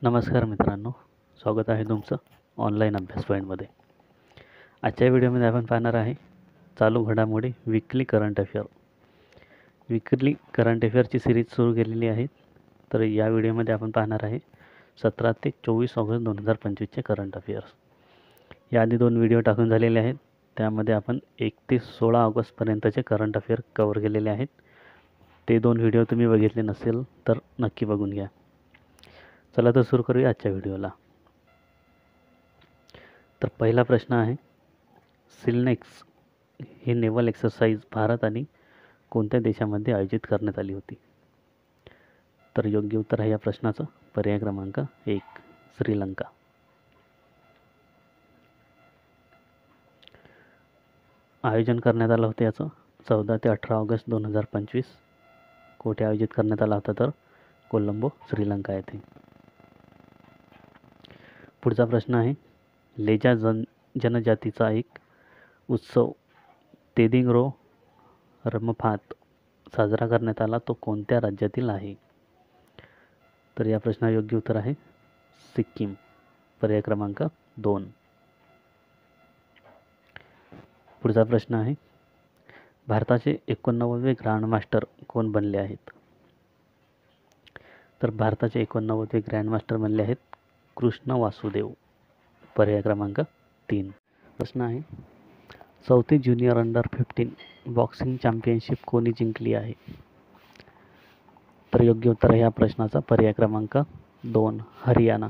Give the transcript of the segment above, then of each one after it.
नमस्कार मित्रांनो, स्वागत आहे तुमचं ऑनलाईन अभ्यास पॉईंटमध्ये. आजच्या व्हिडिओमध्ये आपण पाहणार आहे चालू घडामोडी weekly current affair. Weekly current अफेअरची सिरीज सुरू केलेली आहे. तर या व्हिडिओमध्ये आपण पाहणार आहे 17 ते 24 ऑगस्ट 2025चे करंट अफेअर्स. याआधी 2 व्हिडिओ टाकून झालेले आहेत. त्यामध्ये आपण 1 ते 16 ऑगस्टपर्यंतचे करंट अफेअर कव्हर केलेले आहेत. ते 2 व्हिडिओ तुम्ही बघितले नसेल तर नक्की बघून घ्या. चला तर सुरू करूया आजच्या व्हिडिओला. तर पहिला प्रश्न आहे, सिलनेक्स ही नेव्हल एक्सरसाइज भारत आणि कोणत्या देशामध्ये आयोजित करण्यात आली होती? तर योग्य उत्तर आहे या प्रश्नाचं पर्याय क्रमांक 1, श्रीलंका. आयोजन करण्यात आलं होतं याचं 14 ते 18 ऑगस्ट 2025. कोठे आयोजित करण्यात आला होता? तर कोलंबो, श्रीलंका येथे. पुढचा प्रश्न आहे, लेजा जनजातीचा एक उत्सव तेदिंग रमफात साजरा करण्यात आला, तो कोणत्या राज्यातील आहे? तर या प्रश्नाला योग्य उत्तर आहे सिक्कीम, पर्याय क्रमांक 2. पुढचा प्रश्न आहे, भारताचे 89वे ग्रँडमास्टर कोण बनले आहेत? तर भारताचे 89वे ग्रँडमास्टर बनले आहेत कृष्ण वासुदेव, पर्याय क्रमांक 3. प्रश्न आहे, चौथी ज्युनियर अंडर 15 बॉक्सिंग चॅम्पियनशिप कोणी जिंकली आहे? तर योग्य उत्तर आहे या प्रश्नाचा पर्याय क्रमांक 2, हरियाणा.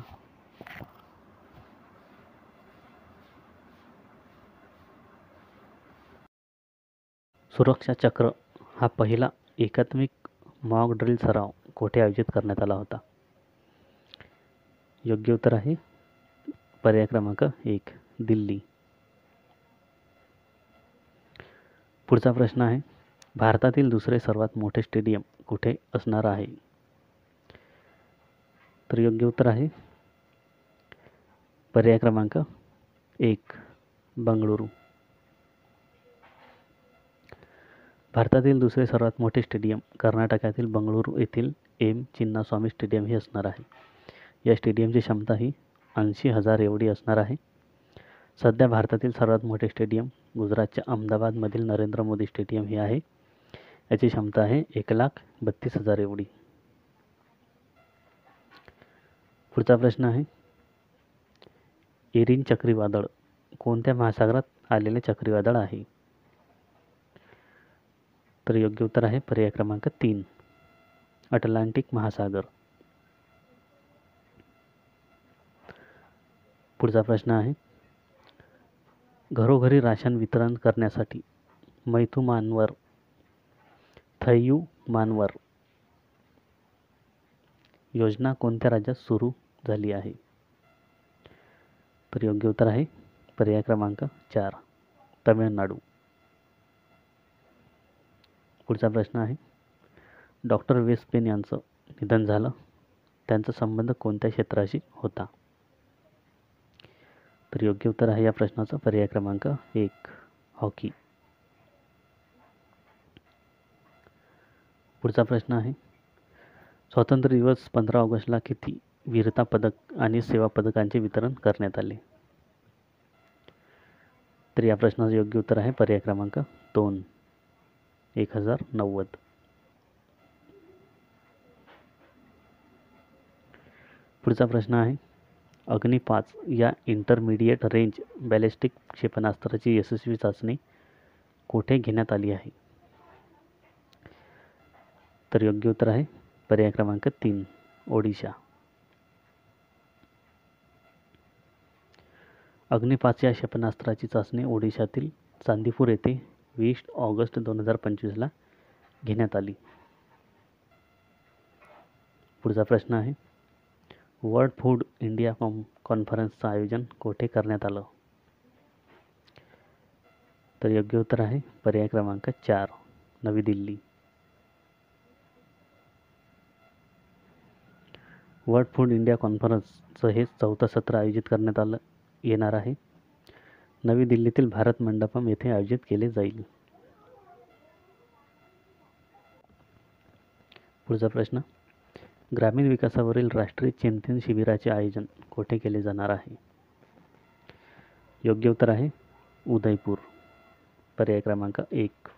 सुरक्षा चक्र हा पहिला एकात्मिक मॉक ड्रिल सराव कोठे आयोजित करण्यात आला होता? योग्य उत्तर आहे पर्याय क्रमांक 1, दिल्ली. पुढचा प्रश्न आहे, भारतातील दुसरे सर्वात मोठे स्टेडियम कुठे असणार आहे? तर योग्य उत्तर आहे पर्याय क्रमांक 1, बंगळुरू. भारतातील दुसरे सर्वात मोठे स्टेडियम कर्नाटकातील बंगळुरू येथील एम चिन्नास्वामी स्टेडियम हे असणार आहे. या स्टेडियमची क्षमता ही 80,000 एवढी असणार आहे. सध्या भारतातील सर्वात मोठे स्टेडियम गुजरातच्या अहमदाबादमधील नरेंद्र मोदी स्टेडियम हे आहे. याची क्षमता आहे 1,32,000 एवढी. पुढचा प्रश्न आहे, एरिन चक्रीवादळ कोणत्या महासागरात आलेले चक्रीवादळ आहे? तर योग्य उत्तर आहे पर्याय क्रमांक 3, अटलांटिक महासागर. पुढचा प्रश्न आहे, घरोघरी राशन वितरण करण्यासाठी थैयू मानवर योजना कोणत्या राज्यात सुरू झाली आहे? तर योग्य उत्तर आहे पर्याय क्रमांक 4, तमिळनाडू. पुढचा प्रश्न आहे, डॉक्टर वेस पेन यांचं निधन झालं, त्यांचा संबंध कोणत्या क्षेत्राशी होता? तर योग्य उत्तर आहे या प्रश्नाचा पर्याय क्रमांक 1, हॉकी. पुढचा प्रश्न आहे, स्वातंत्र्य दिवस 15 ऑगस्टला किती वीरता पदक आणि सेवा पदकांचे वितरण करण्यात आले? तर या प्रश्नाचं योग्य उत्तर आहे पर्याय क्रमांक 2, 1090. पुढचा प्रश्न आहे, अग्नि 5 या इंटरमिडिएट रेंज बॅलिस्टिक क्षेपणास्त्राची यशस्वी चाचणी कोठे घेण्यात आली आहे? तर योग्य उत्तर आहे पर्याय क्रमांक 3, ओडिशा. अग्नि 5 या क्षेपणास्त्राची चाचणी ओडिशातील चांदीपूर येथे 20 ऑगस्ट 2025ला घेण्यात आली. पुढचा प्रश्न आहे, वर्ल्ड फूड इंडिया कॉन्फरन्सचं आयोजन कोठे करण्यात आलं? तर योग्य उत्तर आहे पर्याय क्रमांक 4, नवी दिल्ली. वर्ल्ड फूड इंडिया कॉन्फरन्सचं हे 4थं सत्र आयोजित करण्यात येणार आहे. नवी दिल्लीतील भारत मंडपम येथे आयोजित केले जाईल. पुढचा प्रश्न, ग्रामीण विकासावरील राष्ट्रीय चिंतन शिबिराचे आयोजन कोठे केले जाणार आहे? योग्य उत्तर आहे उदयपूर. पर्याय क्रमांक 1.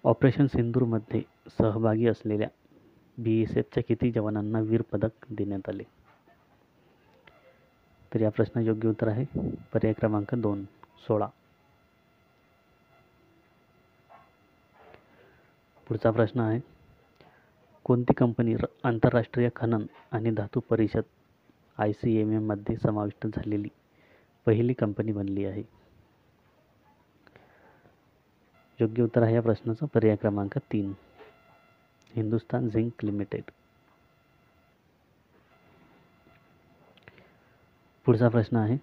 ऑपरेशन सिंदूरमध्ये सहभागी असलेल्या BSFच्या किती जवानांना वीर पदक देण्यात आले? तर या प्रश्नाचे योग्य उत्तर आहे पर्याय क्रमांक 2. 16. पुढचा प्रश्न आहे, कोणती कंपनी आंतरराष्ट्रीय खनन आणि धातू परिषद ICMM मध्ये समाविष्ट झालेली पहिली कंपनी बनली आहे? योग्य उत्तर आहे या प्रश्नाचा पर्याय क्रमांक 3. Hindustan zinc limited. पुढचा प्रश्न आहे,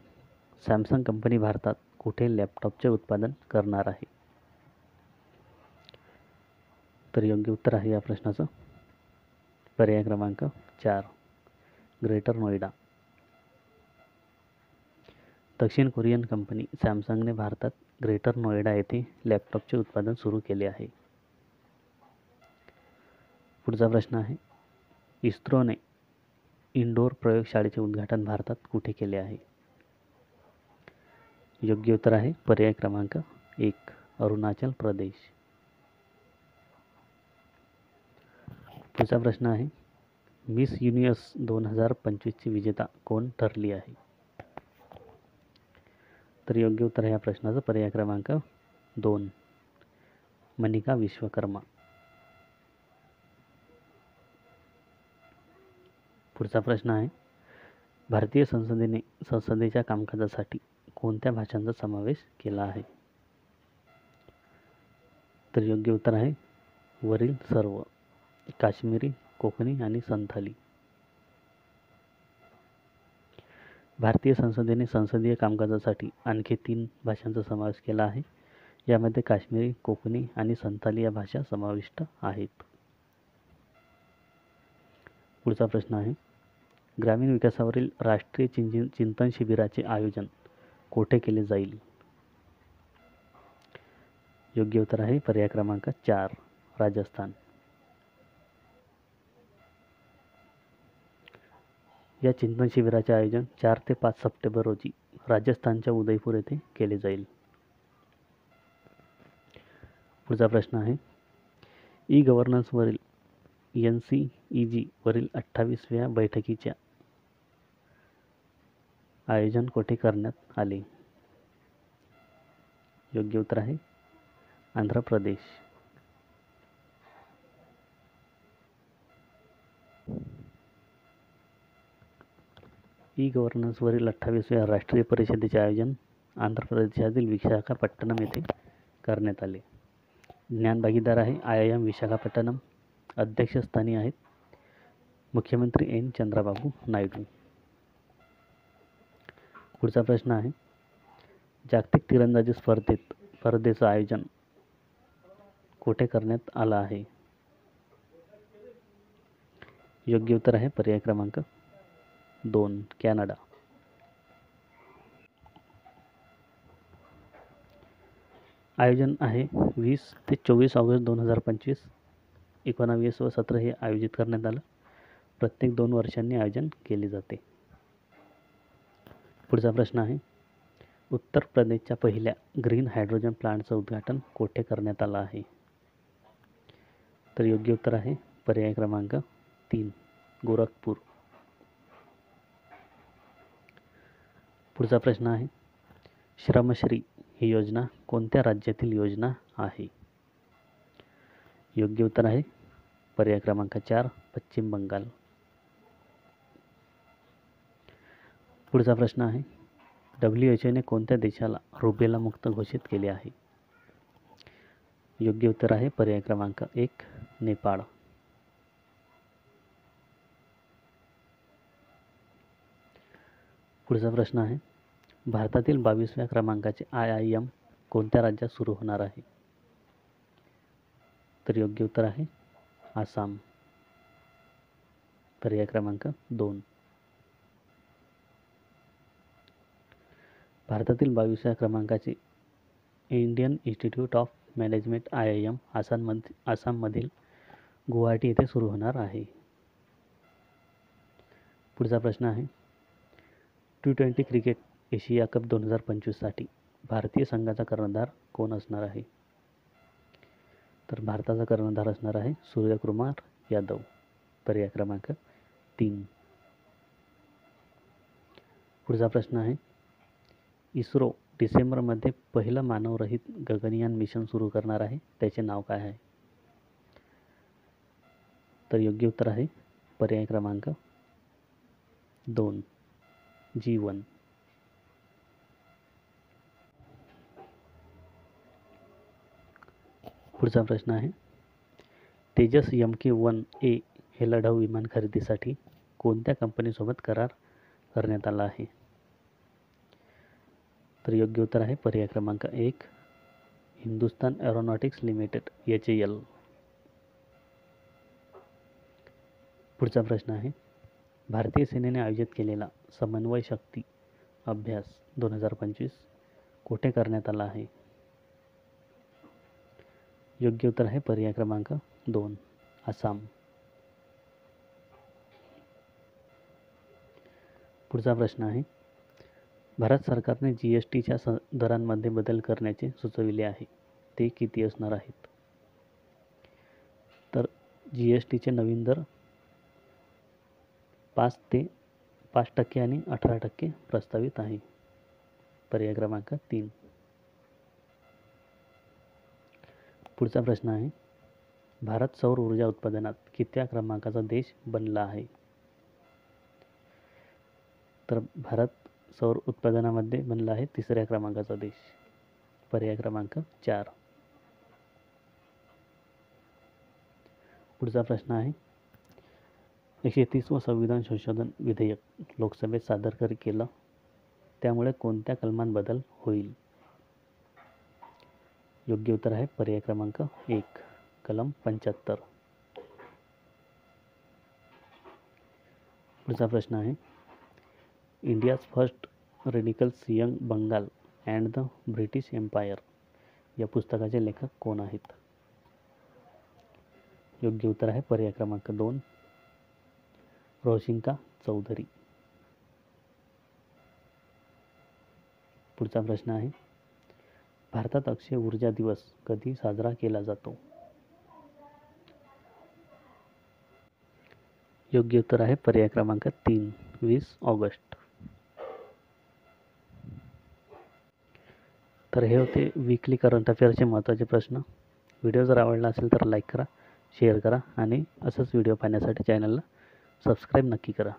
सॅमसंग कंपनी भारतात कुठे लॅपटॉपचे उत्पादन करणार आहे? तर योग्य उत्तर आहे या प्रश्नाचं पर्याय क्रमांक 4. ग्रेटर नोएडा. दक्षिण कोरियन कंपनी सॅमसंगने भारतात ग्रेटर नोएडा येथे लॅपटॉपचे उत्पादन सुरू केले आहे. पुढचा प्रश्न आहे, इस्रोने इंडोर प्रयोगशाळेचे उद्घाटन भारतात कुठे केले आहे? योग्य उत्तर आहे पर्याय क्रमांक 1. अरुणाचल प्रदेश. पुढचा प्रश्न आहे, मिस युनिवर्स 2025ची विजेता कोण ठरली आहे? तर योग्य उत्तर आहे या प्रश्नाचा पर्याय क्रमांक 2. मनिका विश्वकर्मा. पुढचा प्रश्न आहे, भारतीय संसदेने संसदेच्या कामकाजासाठी कोणत्या भाषांचा समावेश केला आहे? तर योग्य उत्तर आहे वरील सर्व: काश्मीरी, कोकणी आणि संथाली. भारतीय संसदेने संसदीय कामकाजासाठी आणखी 3 भाषांचा समावेश केला आहे. यामध्ये काश्मीरी, कोकणी आणि संथाली या भाषा समाविष्ट आहेत. पुढचा प्रश्न आहे, ग्रामीण विकासावरील राष्ट्रीय चिंतन शिबिराचे आयोजन कोठे केले जाईल? योग्य उत्तर आहे पर्याय क्रमांक 4. राजस्थान. या चिंतन शिबिराचे आयोजन 4 ते 5 सप्टेंबर रोजी राजस्थानच्या उदयपूर येथे केले जाईल. पुढचा प्रश्न आहे, ई-गव्हर्नन्सवरील NCEG वरील 28व्या बैठकीच्या आयोजन कोठे करण्यात आले? योग्य उत्तर आहे आंध्र प्रदेश. ई-गव्हर्नन्सवरील 28व्या राष्ट्रीय परिषदेचे आयोजन आंध्र प्रदेशातील विशाखापट्टणम येथे करण्यात आले. ज्ञान भागीदार आहे IIM विशाखापट्टणम. अध्यक्षस्थानी आहेत मुख्यमंत्री N. चंद्राबाबू नायडू. पुढचा प्रश्न आहे, जागतिक तिरंदाजी स्पर्धेचं आयोजन कोठे करण्यात आलं आहे? योग्य उत्तर आहे पर्याय क्रमांक 2. कॅनडा. आयोजन आहे 20 ते 24 ऑगस्ट 2025. 19 व 17 हे आयोजित करण्यात आलं. प्रत्येक 2 वर्षांनी आयोजन केले जाते. पुढचा प्रश्न आहे, उत्तर प्रदेशच्या पहिल्या ग्रीन हायड्रोजन प्लांटचं उद्घाटन कोठे करण्यात आलं आहे? तर योग्य उत्तर आहे पर्याय क्रमांक 3. गोरखपूर. पुढचा प्रश्न आहे, श्रमश्री ही योजना कोणत्या राज्यातील योजना आहे? योग्य उत्तर आहे पर्याय क्रमांक 4. पश्चिम बंगाल. पुढचा प्रश्न आहे, WHOने कोणत्या देशाला रुबेला मुक्त घोषित केले आहे? योग्य उत्तर आहे पर्याय क्रमांक 1. नेपाळ. पुढचा प्रश्न आहे, भारतातील 22व्या क्रमांकाचे IIM कोणत्या राज्यात सुरू होणार आहे? तर योग्य उत्तर आहे आसाम. पर्याय क्रमांक 2. भारतातील 22व्या क्रमांकाचे Indian institute of management IIM आसाममधील गुवाहाटी येथे सुरू होणार आहे. पुढचा प्रश्न आहे T20 क्रिकेट एशिया कप 2025साठी भारतीय संघाचा कर्णधार कोण असणार आहे? तर भारताचा कर्णधार असणार आहे सूर्यकुमार यादव. पर्याय क्रमांक 3. पुढचा प्रश्न आहे इस्रो डिसेंबरमध्ये पहिलं मानवरहित गगनयान मिशन सुरू करणार आहे, त्याचे नाव काय आहे? तर योग्य उत्तर आहे पर्याय क्रमांक 2 G1. पुढचा प्रश्न आहे तेजस MK-1A हे लढाऊ विमान खरेदीसाठी कोणत्या कंपनीसोबत करार करण्यात आला आहे? तर योग्य उत्तर आहे पर्याय क्रमांक 1 हिंदुस्तान एरोनॉटिक्स लिमिटेड HAL. पुढचा प्रश्न आहे भारतीय सेनेने आयोजित केलेला समन्वय शक्ती अभ्यास 2025 कुठे करण्यात आला आहे? योग्य उत्तर आहे पर्याय क्रमांक 2 आसाम. पुढचा प्रश्न आहे भारत सरकारने GSTच्या दरांमध्ये बदल करण्याचे सुचविले आहे, ते किती असणार आहेत? तर GSTचे नवीन दर 5% आणि 18% प्रस्तावित आहे. पर्याय क्रमांक 3. पुढचा प्रश्न आहे भारत सौर ऊर्जा उत्पादनात कितव्या क्रमांकाचा देश बनला आहे? तर भारत सौर उत्पादनामध्ये बनला आहे 3ऱ्या क्रमांकाचा देश. पर्याय क्रमांक 4. पुढचा प्रश्न आहे 130व संविधान संशोधन विधेयक लोकसभेत सादर केलं, त्यामुळे कोणत्या कलमात बदल होईल? योग्य उत्तर आहे पर्याय क्रमांक 1 कलम 75. पुढचा प्रश्न आहे India's first radicals young Bengal and the British empire या पुस्तकाचे लेखक कोण आहेत? योग्य उत्तर आहे पर्याय क्रमांक 2 रोशिंका चौधरी. पुढचा प्रश्न आहे भारतात अक्षय ऊर्जा दिवस कधी साजरा केला जातो? योग्य उत्तर आहे पर्याय क्रमांक 3 20 ऑगस्ट. तर हे होते वीकली करंट अफेअरचे महत्त्वाचे प्रश्न. व्हिडिओ जर आवडला असेल तर लाईक करा, शेअर करा आणि असंच व्हिडिओ पाहण्यासाठी चॅनलला सबस्क्राईब नक्की करा.